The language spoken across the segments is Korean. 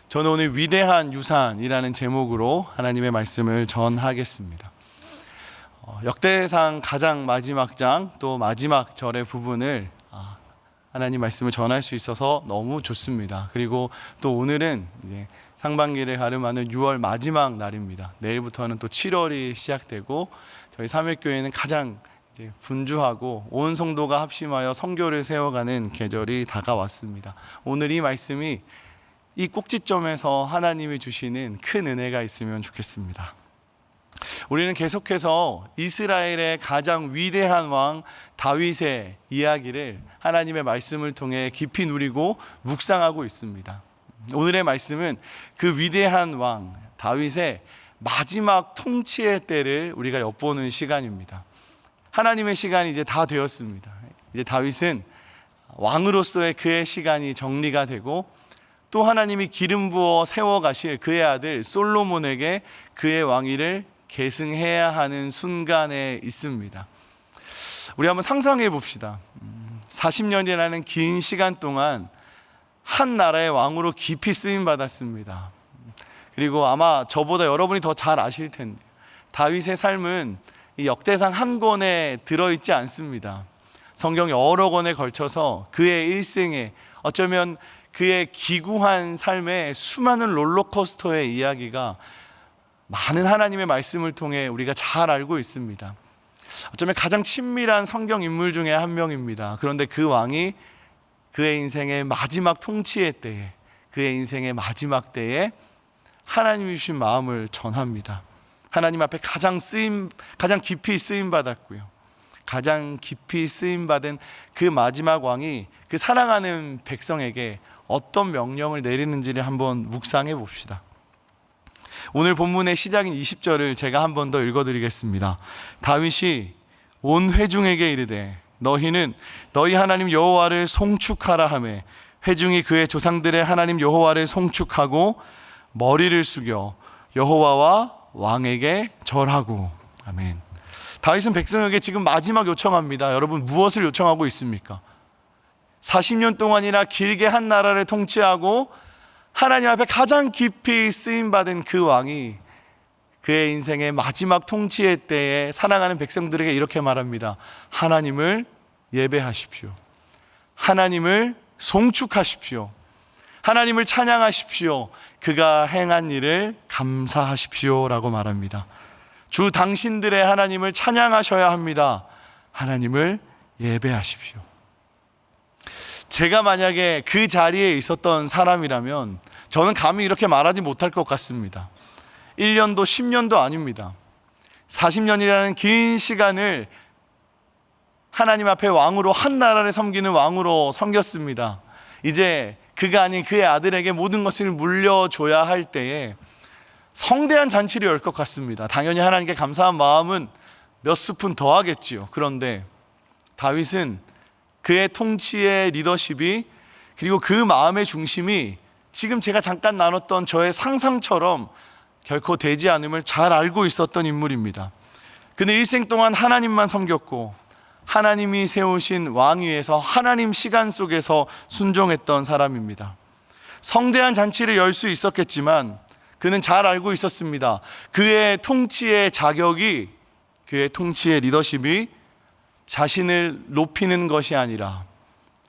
저는 오늘 위대한 유산이라는 제목으로 하나님의 말씀을 전하겠습니다. 역대상 가장 마지막 장 또 마지막 절의 부분을 하나님 말씀을 전할 수 있어서 너무 좋습니다. 그리고 또 오늘은 이제 상반기를 가름하는 6월 마지막 날입니다. 내일부터는 또 7월이 시작되고 저희 삼일교회는 가장 이제 분주하고 온 성도가 합심하여 선교를 세워가는 계절이 다가왔습니다. 오늘 이 말씀이 이 꼭지점에서 하나님이 주시는 큰 은혜가 있으면 좋겠습니다. 우리는 계속해서 이스라엘의 가장 위대한 왕 다윗의 이야기를 하나님의 말씀을 통해 깊이 누리고 묵상하고 있습니다. 오늘의 말씀은 그 위대한 왕 다윗의 마지막 통치의 때를 우리가 엿보는 시간입니다. 하나님의 시간이 이제 다 되었습니다. 이제 다윗은 왕으로서의 그의 시간이 정리가 되고 또 하나님이 기름 부어 세워 가실 그의 아들 솔로몬에게 그의 왕위를 계승해야 하는 순간에 있습니다. 우리 한번 상상해 봅시다. 40년이라는 긴 시간 동안 한 나라의 왕으로 깊이 쓰임 받았습니다. 그리고 아마 저보다 여러분이 더 잘 아실 텐데 다윗의 삶은 이 역대상 한 권에 들어있지 않습니다. 성경 여러 권에 걸쳐서 그의 일생에 어쩌면 그의 기구한 삶의 수많은 롤러코스터의 이야기가 많은 하나님의 말씀을 통해 우리가 잘 알고 있습니다. 어쩌면 가장 친밀한 성경 인물 중에 한 명입니다. 그런데 그 왕이 그의 인생의 마지막 통치의 때에, 그의 인생의 마지막 때에 하나님이 주신 마음을 전합니다. 하나님 앞에 가장 깊이 쓰임 받았고요. 가장 깊이 쓰임 받은 그 마지막 왕이 그 사랑하는 백성에게 어떤 명령을 내리는지를 한번 묵상해 봅시다. 오늘 본문의 시작인 20절을 제가 한 번 더 읽어드리겠습니다. 다윗이 온 회중에게 이르되 너희는 너희 하나님 여호와를 송축하라 하매 회중이 그의 조상들의 하나님 여호와를 송축하고 머리를 숙여 여호와와 왕에게 절하고. 아멘. 다윗은 백성에게 지금 마지막 요청합니다. 여러분 무엇을 요청하고 있습니까? 40년 동안이나 길게 한 나라를 통치하고 하나님 앞에 가장 깊이 쓰임받은 그 왕이 그의 인생의 마지막 통치의 때에 사랑하는 백성들에게 이렇게 말합니다. 하나님을 예배하십시오. 하나님을 송축하십시오. 하나님을 찬양하십시오. 그가 행한 일을 감사하십시오 라고 말합니다. 주 당신들의 하나님을 찬양하셔야 합니다. 하나님을 예배하십시오. 제가 만약에 그 자리에 있었던 사람이라면 저는 감히 이렇게 말하지 못할 것 같습니다. 1년도 10년도 아닙니다. 40년이라는 긴 시간을 하나님 앞에 왕으로 한 나라를 섬기는 왕으로 섬겼습니다. 이제 그가 아닌 그의 아들에게 모든 것을 물려줘야 할 때에 성대한 잔치를 열 것 같습니다. 당연히 하나님께 감사한 마음은 몇 스푼 더 하겠지요. 그런데 다윗은 그의 통치의 리더십이 그리고 그 마음의 중심이 지금 제가 잠깐 나눴던 저의 상상처럼 결코 되지 않음을 잘 알고 있었던 인물입니다. 그는 일생 동안 하나님만 섬겼고 하나님이 세우신 왕위에서 하나님 시간 속에서 순종했던 사람입니다. 성대한 잔치를 열 수 있었겠지만 그는 잘 알고 있었습니다. 그의 통치의 자격이, 그의 통치의 리더십이 자신을 높이는 것이 아니라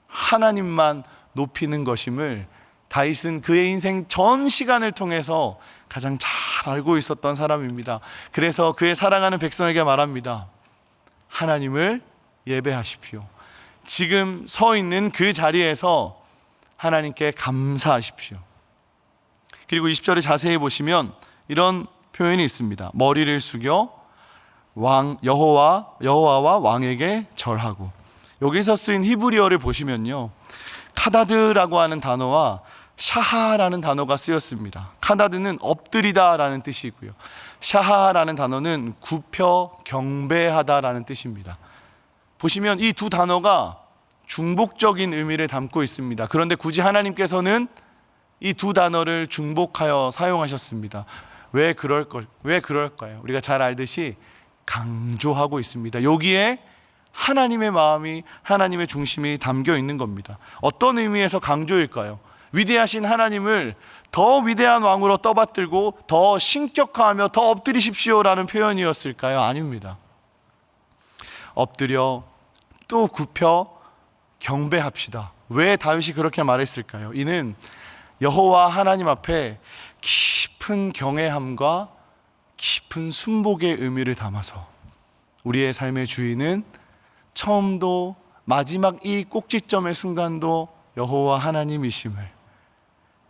하나님만 높이는 것임을 다윗은 그의 인생 전 시간을 통해서 가장 잘 알고 있었던 사람입니다. 그래서 그의 사랑하는 백성에게 말합니다. 하나님을 예배하십시오. 지금 서 있는 그 자리에서 하나님께 감사하십시오. 그리고 20절에 자세히 보시면 이런 표현이 있습니다. 머리를 숙여 여호와와 왕에게 절하고. 여기서 쓰인 히브리어를 보시면요, 카다드라고 하는 단어와 샤하라는 단어가 쓰였습니다. 카다드는 엎드리다 라는 뜻이고요, 샤하라는 단어는 굽혀 경배하다 라는 뜻입니다. 보시면 이 두 단어가 중복적인 의미를 담고 있습니다. 그런데 굳이 하나님께서는 이 두 단어를 중복하여 사용하셨습니다. 왜 그럴까요? 우리가 잘 알듯이 강조하고 있습니다. 여기에 하나님의 마음이, 하나님의 중심이 담겨 있는 겁니다. 어떤 의미에서 강조일까요? 위대하신 하나님을 더 위대한 왕으로 떠받들고 더 신격화하며 더 엎드리십시오라는 표현이었을까요? 아닙니다. 엎드려 또 굽혀 경배합시다. 왜 다윗이 그렇게 말했을까요? 이는 여호와 하나님 앞에 깊은 경외함과 깊은 순복의 의미를 담아서 우리의 삶의 주인은 처음도 마지막 이 꼭지점의 순간도 여호와 하나님이심을,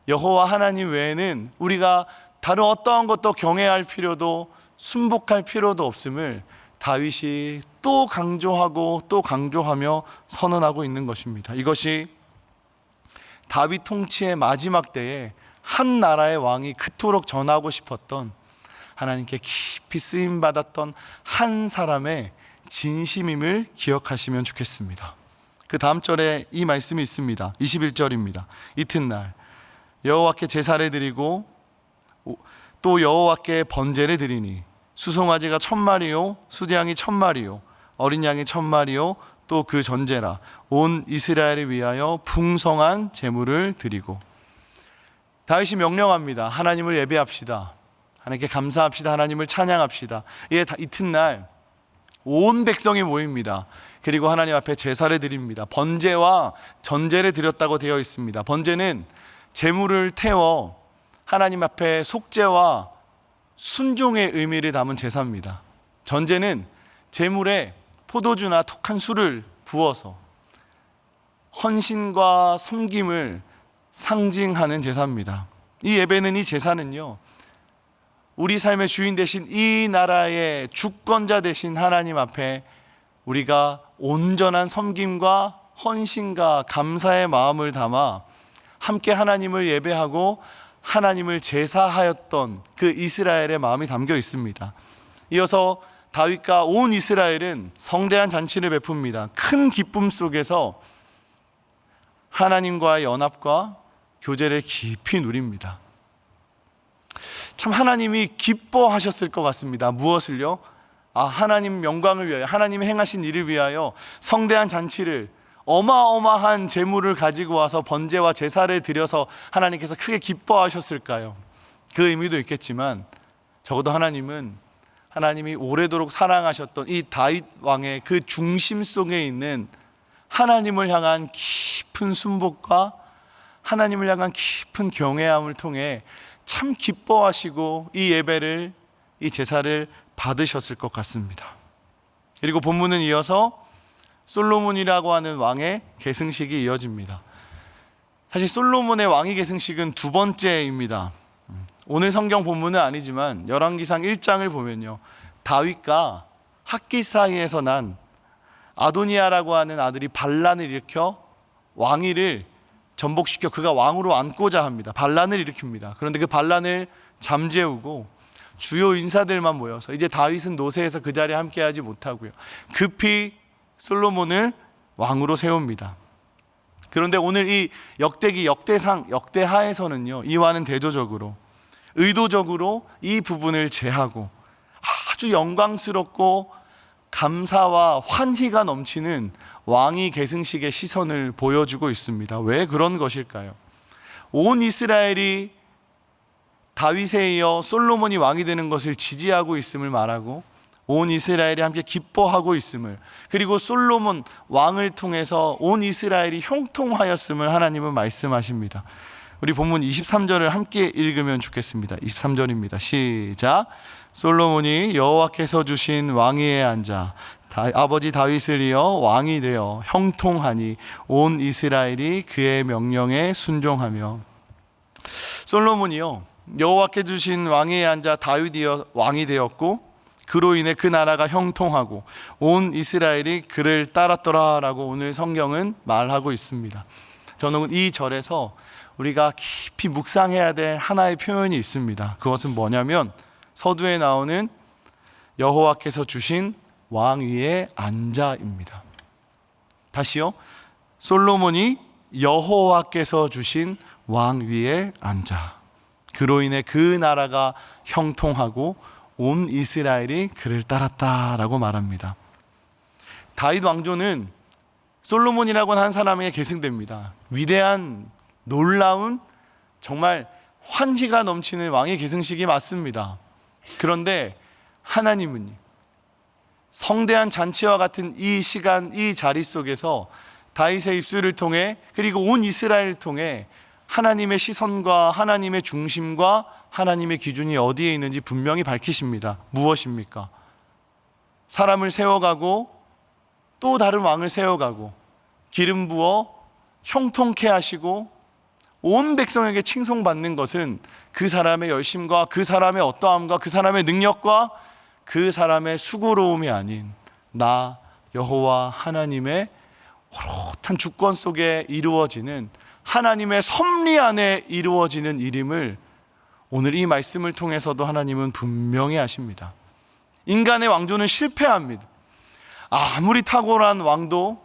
여호와 하나님 외에는 우리가 다른 어떠한 것도 경외할 필요도 순복할 필요도 없음을 다윗이 또 강조하고 또 강조하며 선언하고 있는 것입니다. 이것이 다윗 통치의 마지막 때에 한 나라의 왕이 그토록 전하고 싶었던, 하나님께 깊이 쓰임받았던 한 사람의 진심임을 기억하시면 좋겠습니다. 그 다음 절에 이 말씀이 있습니다. 21절입니다. 이튿날 여호와께 제사를 드리고 또 여호와께 번제를 드리니 수송아지가 1000마리요 수대양이 1000마리요 어린 양이 1000마리요 또 그 전제라 온 이스라엘을 위하여 풍성한 제물을 드리고. 다윗이 명령합니다. 하나님을 예배합시다. 하나님께 감사합시다. 하나님을 찬양합시다. 이튿날 온 백성이 모입니다. 그리고 하나님 앞에 제사를 드립니다. 번제와 전제를 드렸다고 되어 있습니다. 번제는 제물을 태워 하나님 앞에 속죄와 순종의 의미를 담은 제사입니다. 전제는 제물에 포도주나 톡한 술을 부어서 헌신과 섬김을 상징하는 제사입니다. 이 예배는, 이 제사는요, 우리 삶의 주인 되신 이 나라의 주권자 되신 하나님 앞에 우리가 온전한 섬김과 헌신과 감사의 마음을 담아 함께 하나님을 예배하고 하나님을 제사하였던 그 이스라엘의 마음이 담겨 있습니다. 이어서 다윗과 온 이스라엘은 성대한 잔치를 베풉니다. 큰 기쁨 속에서 하나님과의 연합과 교제를 깊이 누립니다. 참 하나님이 기뻐하셨을 것 같습니다. 무엇을요? 하나님 영광을 위하여, 하나님이 행하신 일을 위하여 성대한 잔치를, 어마어마한 제물을 가지고 와서 번제와 제사를 드려서 하나님께서 크게 기뻐하셨을까요? 그 의미도 있겠지만 적어도 하나님이 오래도록 사랑하셨던 이 다윗 왕의 그 중심 속에 있는 하나님을 향한 깊은 순복과 하나님을 향한 깊은 경외함을 통해 참 기뻐하시고 이 예배를, 이 제사를 받으셨을 것 같습니다. 그리고 본문은 이어서 솔로몬이라고 하는 왕의 계승식이 이어집니다. 사실 솔로몬의 왕위 계승식은 두 번째입니다. 오늘 성경 본문은 아니지만 열왕기상 1장을 보면요, 다윗과 학기 사이에서 난 아도니아라고 하는 아들이 반란을 일으켜 왕위를 전복시켜 그가 왕으로 앉고자 합니다. 반란을 일으킵니다. 그런데 그 반란을 잠재우고 주요 인사들만 모여서 이제 다윗은 노새에서 그 자리에 함께하지 못하고요, 급히 솔로몬을 왕으로 세웁니다. 그런데 오늘 이 역대기, 역대하에서는요, 이와는 대조적으로 의도적으로 이 부분을 제하고 아주 영광스럽고 감사와 환희가 넘치는 왕위 계승식의 시선을 보여주고 있습니다. 왜 그런 것일까요? 온 이스라엘이 다윗에 이어 솔로몬이 왕이 되는 것을 지지하고 있음을 말하고 온 이스라엘이 함께 기뻐하고 있음을, 그리고 솔로몬 왕을 통해서 온 이스라엘이 형통하였음을 하나님은 말씀하십니다. 우리 본문 23절을 함께 읽으면 좋겠습니다. 23절입니다. 시작. 솔로몬이 여호와께서 주신 왕위에 앉아 아버지 다윗을 이어 왕이 되어 형통하니 온 이스라엘이 그의 명령에 순종하며. 솔로몬이요, 여호와께 주신 왕위에 앉아 다윗이여 왕이 되었고 그로 인해 그 나라가 형통하고 온 이스라엘이 그를 따랐더라라고 오늘 성경은 말하고 있습니다. 저는 이 절에서 우리가 깊이 묵상해야 될 하나의 표현이 있습니다. 그것은 뭐냐면 서두에 나오는 여호와께서 주신 왕 위에 앉아입니다. 다시요, 솔로몬이 여호와께서 주신 왕 위에 앉아 그로 인해 그 나라가 형통하고 온 이스라엘이 그를 따랐다라고 말합니다. 다윗 왕조는 솔로몬이라고 하는 한 사람에게 계승됩니다. 위대한 놀라운 정말 환희가 넘치는 왕의 계승식이 맞습니다. 그런데 하나님은 성대한 잔치와 같은 이 시간, 이 자리 속에서 다윗의 입술을 통해 그리고 온 이스라엘을 통해 하나님의 시선과 하나님의 중심과 하나님의 기준이 어디에 있는지 분명히 밝히십니다. 무엇입니까? 사람을 세워가고 또 다른 왕을 세워가고 기름 부어 형통케 하시고 온 백성에게 칭송받는 것은 그 사람의 열심과 그 사람의 어떠함과 그 사람의 능력과 그 사람의 수고로움이 아닌 나 여호와 하나님의 오롯한 주권 속에 이루어지는 하나님의 섭리 안에 이루어지는 일임을 오늘 이 말씀을 통해서도 하나님은 분명히 하십니다. 인간의 왕조는 실패합니다. 아무리 탁월한 왕도,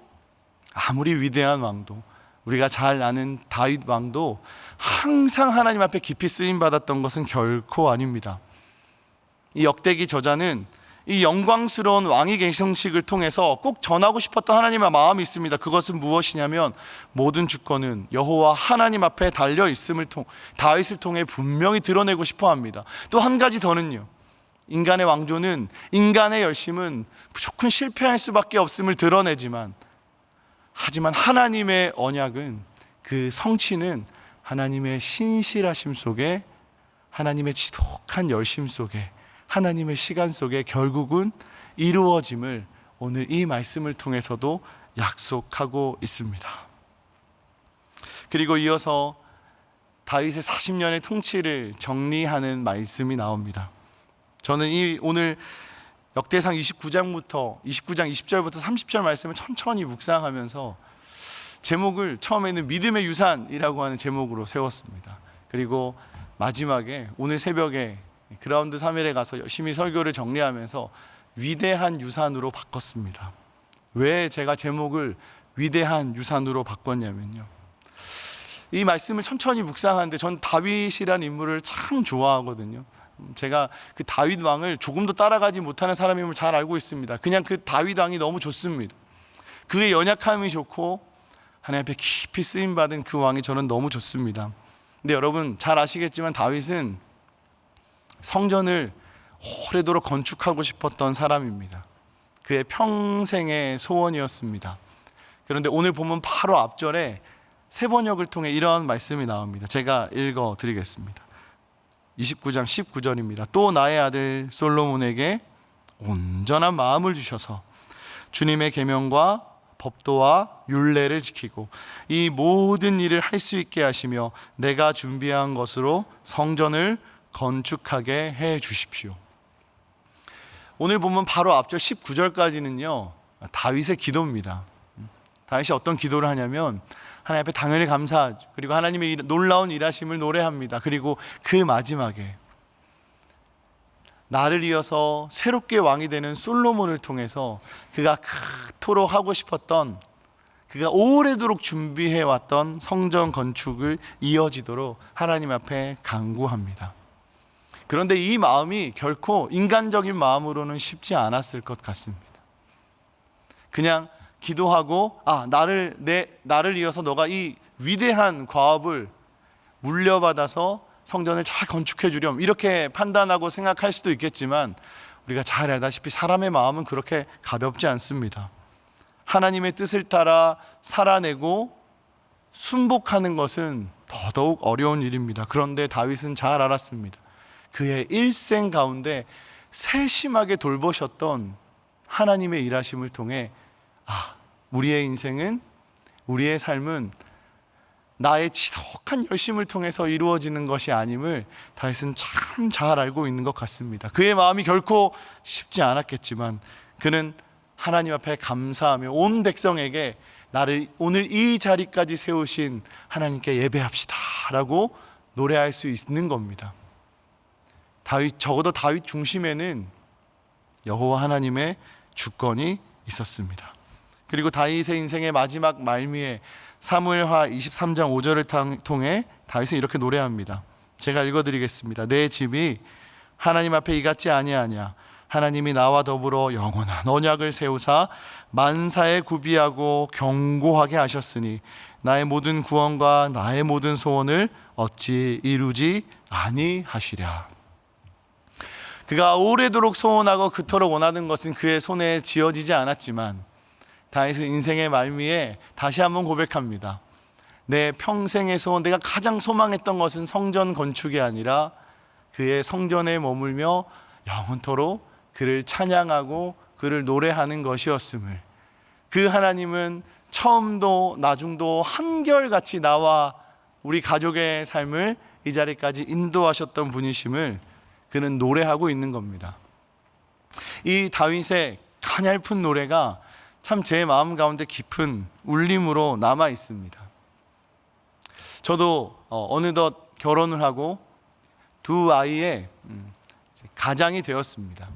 아무리 위대한 왕도, 우리가 잘 아는 다윗 왕도 항상 하나님 앞에 깊이 쓰임받았던 것은 결코 아닙니다. 이 역대기 저자는 이 영광스러운 왕위 계승식을 통해서 꼭 전하고 싶었던 하나님의 마음이 있습니다. 그것은 무엇이냐면 모든 주권은 여호와 하나님 앞에 달려 있음을 다윗을 통해 분명히 드러내고 싶어 합니다. 또 한 가지 더는요, 인간의 왕조는, 인간의 열심은 무조건 실패할 수밖에 없음을 드러내지만, 하지만 하나님의 언약은, 그 성취는 하나님의 신실하심 속에, 하나님의 지독한 열심 속에, 하나님의 시간 속에 결국은 이루어짐을 오늘 이 말씀을 통해서도 약속하고 있습니다. 그리고 이어서 다윗의 40년의 통치를 정리하는 말씀이 나옵니다. 저는 오늘 역대상 29장 20절부터 30절 말씀을 천천히 묵상하면서 제목을 처음에는 믿음의 유산이라고 하는 제목으로 세웠습니다. 그리고 마지막에 오늘 새벽에 그라운드 3일에 가서 열심히 설교를 정리하면서 위대한 유산으로 바꿨습니다. 왜 제가 제목을 위대한 유산으로 바꿨냐면요, 이 말씀을 천천히 묵상하는데 전 다윗이라는 인물을 참 좋아하거든요. 제가 그 다윗 왕을 조금도 따라가지 못하는 사람임을 잘 알고 있습니다. 그냥 그 다윗 왕이 너무 좋습니다. 그의 연약함이 좋고 하나님 앞에 깊이 쓰임받은 그 왕이 저는 너무 좋습니다. 근데 여러분 잘 아시겠지만 다윗은 성전을 오래도록 건축하고 싶었던 사람입니다. 그의 평생의 소원이었습니다. 그런데 오늘 보면 바로 앞절에 세번역을 통해 이런 말씀이 나옵니다. 제가 읽어 드리겠습니다. 29장 19절입니다. 또 나의 아들 솔로몬에게 온전한 마음을 주셔서 주님의 계명과 법도와 율례를 지키고 이 모든 일을 할 수 있게 하시며 내가 준비한 것으로 성전을 건축하게 해 주십시오. 오늘 보면 바로 앞절 19절까지는요 다윗의 기도입니다. 다윗이 어떤 기도를 하냐면 하나님 앞에 당연히 감사하죠. 그리고 하나님의 놀라운 일하심을 노래합니다. 그리고 그 마지막에 나를 이어서 새롭게 왕이 되는 솔로몬을 통해서 그가 그토록 하고 싶었던, 그가 오래도록 준비해왔던 성전 건축을 이어지도록 하나님 앞에 간구합니다. 그런데 이 마음이 결코 인간적인 마음으로는 쉽지 않았을 것 같습니다. 그냥 기도하고 나를 이어서 너가 이 위대한 과업을 물려받아서 성전을 잘 건축해 주렴, 이렇게 판단하고 생각할 수도 있겠지만 우리가 잘 알다시피 사람의 마음은 그렇게 가볍지 않습니다. 하나님의 뜻을 따라 살아내고 순복하는 것은 더더욱 어려운 일입니다. 그런데 다윗은 잘 알았습니다. 그의 일생 가운데 세심하게 돌보셨던 하나님의 일하심을 통해 우리의 인생은, 우리의 삶은 나의 지독한 열심을 통해서 이루어지는 것이 아님을 다윗은 참 잘 알고 있는 것 같습니다. 그의 마음이 결코 쉽지 않았겠지만 그는 하나님 앞에 감사하며 온 백성에게 나를 오늘 이 자리까지 세우신 하나님께 예배합시다 라고 노래할 수 있는 겁니다. 적어도 다윗 중심에는 여호와 하나님의 주권이 있었습니다. 그리고 다윗의 인생의 마지막 말미에 사무엘하 23장 5절을 통해 다윗은 이렇게 노래합니다. 제가 읽어드리겠습니다. 내 집이 하나님 앞에 이같지 아니하냐. 하나님이 나와 더불어 영원한 언약을 세우사 만사에 구비하고 견고하게 하셨으니 나의 모든 구원과 나의 모든 소원을 어찌 이루지 아니하시랴. 그가 오래도록 소원하고 그토록 원하는 것은 그의 손에 지어지지 않았지만 다윗은 인생의 말미에 다시 한번 고백합니다. 내 평생의 소원, 내가 가장 소망했던 것은 성전 건축이 아니라 그의 성전에 머물며 영원토록 그를 찬양하고 그를 노래하는 것이었음을, 그 하나님은 처음도 나중도 한결같이 나와 우리 가족의 삶을 이 자리까지 인도하셨던 분이심을 그는 노래하고 있는 겁니다. 이 다윗의 가냘픈 노래가 참 제 마음 가운데 깊은 울림으로 남아 있습니다. 저도 어느덧 결혼을 하고 두 아이의 가장이 되었습니다.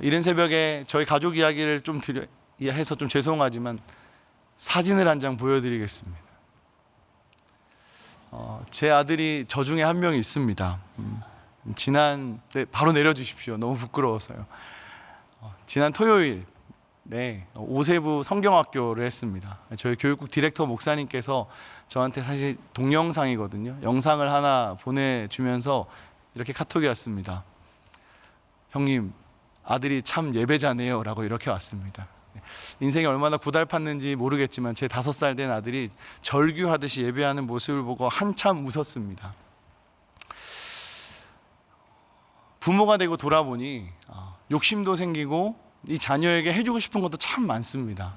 이른 새벽에 저희 가족 이야기를 좀 해서 좀 죄송하지만 사진을 한 장 보여드리겠습니다. 제 아들이 저 중에 한 명이 있습니다. 바로 내려주십시오. 너무 부끄러워서요. 지난 토요일 오세부 성경학교를 했습니다. 저희 교육국 디렉터 목사님께서 저한테 사실 동영상이거든요. 영상을 하나 보내주면서 이렇게 카톡이 왔습니다. 형님, 아들이 참 예배자네요 라고 이렇게 왔습니다. 인생이 얼마나 고달팠는지 모르겠지만 제 5살 된 아들이 절규하듯이 예배하는 모습을 보고 한참 웃었습니다. 부모가 되고 돌아보니 욕심도 생기고 이 자녀에게 해주고 싶은 것도 참 많습니다.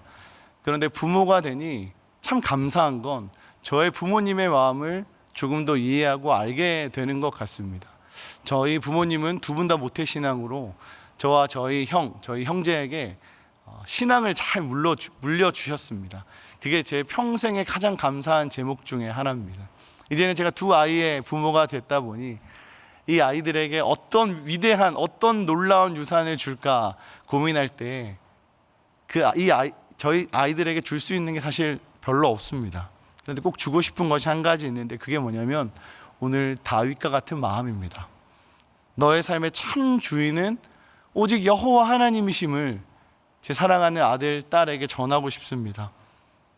그런데 부모가 되니 참 감사한 건 저의 부모님의 마음을 조금 더 이해하고 알게 되는 것 같습니다. 저희 부모님은 두 분 다 모태신앙으로 저와 저희 형제에게 신앙을 잘 물려주셨습니다. 그게 제 평생에 가장 감사한 제목 중에 하나입니다. 이제는 제가 두 아이의 부모가 됐다 보니 이 아이들에게 어떤 위대한, 어떤 놀라운 유산을 줄까 고민할 때 저희 아이들에게 줄 수 있는 게 사실 별로 없습니다. 그런데 꼭 주고 싶은 것이 한 가지 있는데 그게 뭐냐면 오늘 다윗과 같은 마음입니다. 너의 삶의 참 주인은 오직 여호와 하나님이심을 제 사랑하는 아들, 딸에게 전하고 싶습니다.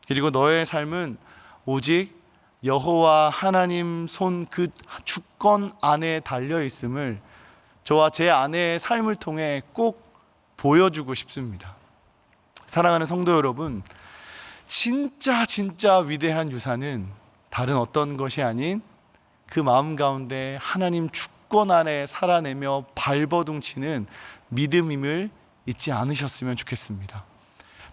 그리고 너의 삶은 오직 여호와 하나님 손 그 주권 안에 달려 있음을 저와 제 아내의 삶을 통해 꼭 보여주고 싶습니다. 사랑하는 성도 여러분, 진짜 위대한 유산은 다른 어떤 것이 아닌 그 마음 가운데 하나님 주권 안에 살아내며 발버둥치는 믿음임을 잊지 않으셨으면 좋겠습니다.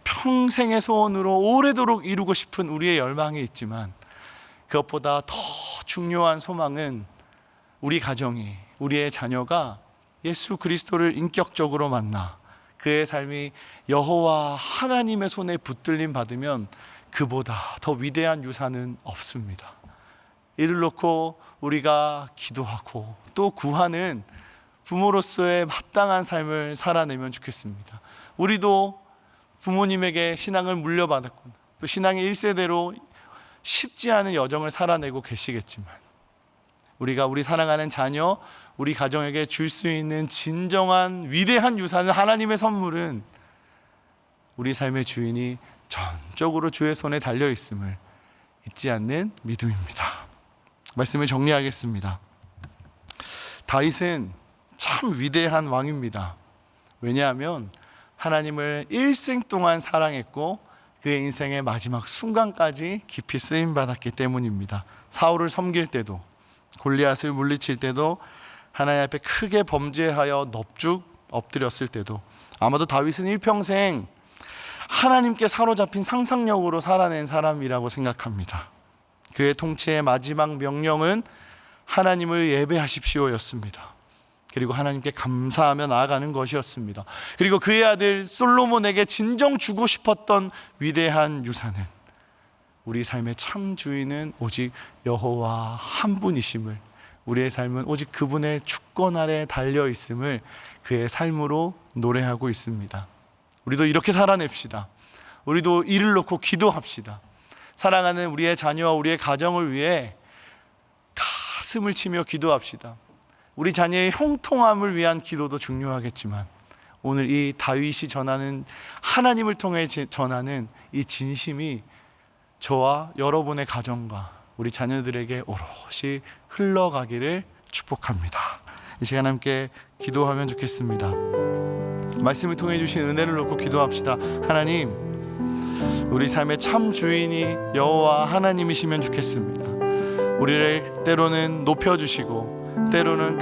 평생의 소원으로 오래도록 이루고 싶은 우리의 열망이 있지만 그것보다 더 중요한 소망은 우리 가정이, 우리의 자녀가 예수 그리스도를 인격적으로 만나 그의 삶이 여호와 하나님의 손에 붙들림 받으면 그보다 더 위대한 유산은 없습니다. 이를 놓고 우리가 기도하고 또 구하는 부모로서의 마땅한 삶을 살아내면 좋겠습니다. 우리도 부모님에게 신앙을 물려받았고 또 신앙의 1세대로 쉽지 않은 여정을 살아내고 계시겠지만 우리가 우리 사랑하는 자녀, 우리 가정에게 줄 수 있는 진정한 위대한 유산은 하나님의 선물은 우리 삶의 주인이 전적으로 주의 손에 달려 있음을 잊지 않는 믿음입니다. 말씀을 정리하겠습니다. 다윗은 참 위대한 왕입니다. 왜냐하면 하나님을 일생 동안 사랑했고 그의 인생의 마지막 순간까지 깊이 쓰임받았기 때문입니다. 사울을 섬길 때도 골리앗을 물리칠 때도 하나님 앞에 크게 범죄하여 넙죽 엎드렸을 때도 아마도 다윗은 일평생 하나님께 사로잡힌 상상력으로 살아낸 사람이라고 생각합니다. 그의 통치의 마지막 명령은 하나님을 예배하십시오였습니다. 그리고 하나님께 감사하며 나아가는 것이었습니다. 그리고 그의 아들 솔로몬에게 진정 주고 싶었던 위대한 유산은 우리 삶의 참 주인은 오직 여호와 한 분이심을, 우리의 삶은 오직 그분의 주권 아래 달려 있음을 그의 삶으로 노래하고 있습니다. 우리도 이렇게 살아냅시다. 우리도 이를 놓고 기도합시다. 사랑하는 우리의 자녀와 우리의 가정을 위해 가슴을 치며 기도합시다. 우리 자녀의 형통함을 위한 기도도 중요하겠지만 오늘 이 다윗이 전하는, 하나님을 통해 전하는 이 진심이 저와 여러분의 가정과 우리 자녀들에게 오롯이 흘러가기를 축복합니다. 이 시간 함께 기도하면 좋겠습니다. 말씀을 통해 주신 은혜를 놓고 기도합시다. 하나님, 우리 삶의 참 주인이 여호와 하나님이시면 좋겠습니다. 우리를 때로는 높여주시고 때로는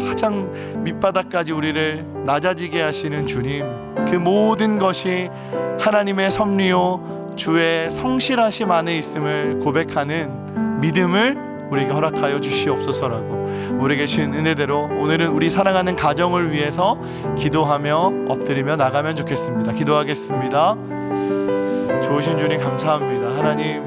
가장 밑바닥까지 우리를 낮아지게 하시는 주님, 그 모든 것이 하나님의 섭리요 주의 성실하심 안에 있음을 고백하는 믿음을 우리에게 허락하여 주시옵소서라고 우리에게 주신 은혜대로 오늘은 우리 사랑하는 가정을 위해서 기도하며 엎드리며 나가면 좋겠습니다. 기도하겠습니다. 좋으신 주님 감사합니다. 하나님,